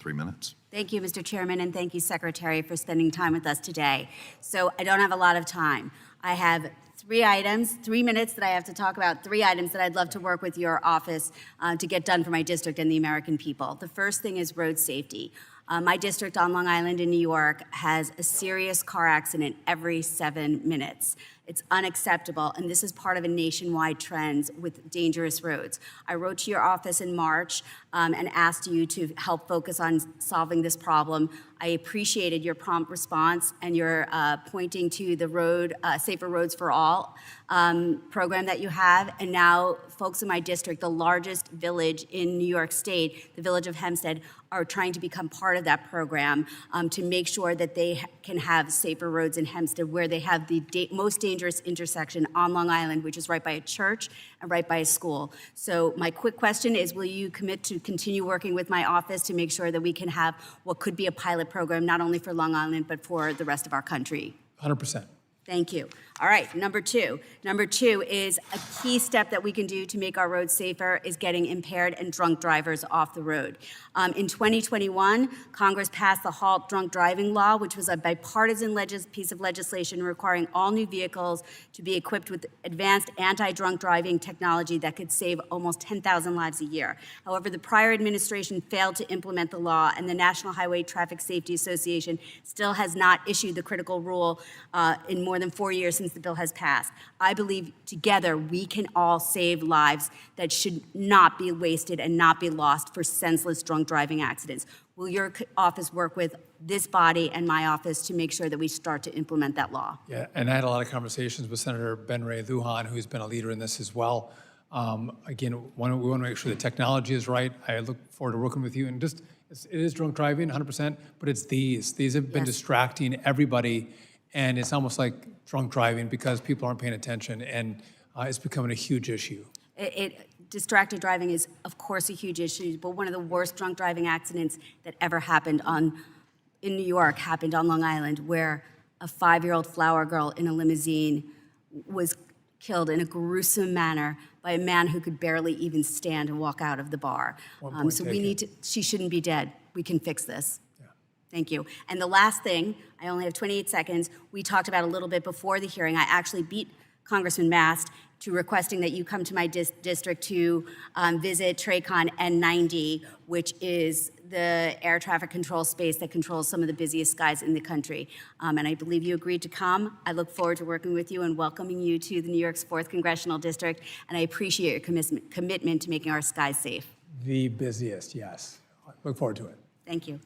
3 minutes. Thank you, Mr. Chairman, and thank you, Secretary, for spending time with us today. So I don't have a lot of time. I have 3 items, 3 minutes that I have to talk about, 3 items that I'd love to work with your office to get done for my district and the American people. The first thing is road safety. My district on Long Island in New York has a serious car accident every 7 minutes. It's unacceptable, and this is part of a nationwide trend with dangerous roads. I wrote to your office in March and asked you to help focus on solving this problem. I appreciated your prompt response and your pointing to the road, Safer Roads for All program that you have. And now folks in my district, the largest village in New York State, the village of Hempstead, are trying to become part of that program to make sure that they can have safer roads in Hempstead, where they have the most dangerous intersection on Long Island, which is right by a church and right by a school. So my quick question is, will you commit to continue working with my office to make sure that we can have what could be a pilot program, not only for Long Island, but for the rest of our country? 100%. Thank you. All right, number two. Number 2 is a key step that we can do to make our roads safer is getting impaired and drunk drivers off the road. In 2021, Congress passed the Halt Drunk Driving Law, which was a bipartisan piece of legislation requiring all new vehicles to be equipped with advanced anti-drunk driving technology that could save almost 10,000 lives a year. However, the prior administration failed to implement the law, and the National Highway Traffic Safety Association still has not issued the critical rule in more than 4 years since the bill has passed. I believe together we can all save lives that should not be wasted and not be lost for senseless drunk driving accidents. Will your office work with this body and my office to make sure that we start to implement that law? Yeah, and I had a lot of conversations with Senator Ben Ray Lujan, who's been a leader in this as well. Again, we want to make sure the technology is right. I look forward to working with you. And it is drunk driving, 100%, but it's these. These have been distracting everybody. And it's almost like drunk driving because people aren't paying attention, and it's becoming a huge issue. Distracted driving is, of course, a huge issue, but one of the worst drunk driving accidents that ever happened in New York happened on Long Island, where a 5-year-old flower girl in a limousine was killed in a gruesome manner by a man who could barely even stand and walk out of the bar. So we need to, she shouldn't be dead. We can fix this. Thank you. And the last thing, I only have 28 seconds, we talked about a little bit before the hearing. I actually beat Congressman Mast to requesting that you come to my district to visit TRACON N90, which is the air traffic control space that controls some of the busiest skies in the country. And I believe you agreed to come. I look forward to working with you and welcoming you to the New York's 4th Congressional District, and I appreciate your commitment to making our skies safe. The busiest, yes. Look forward to it. Thank you.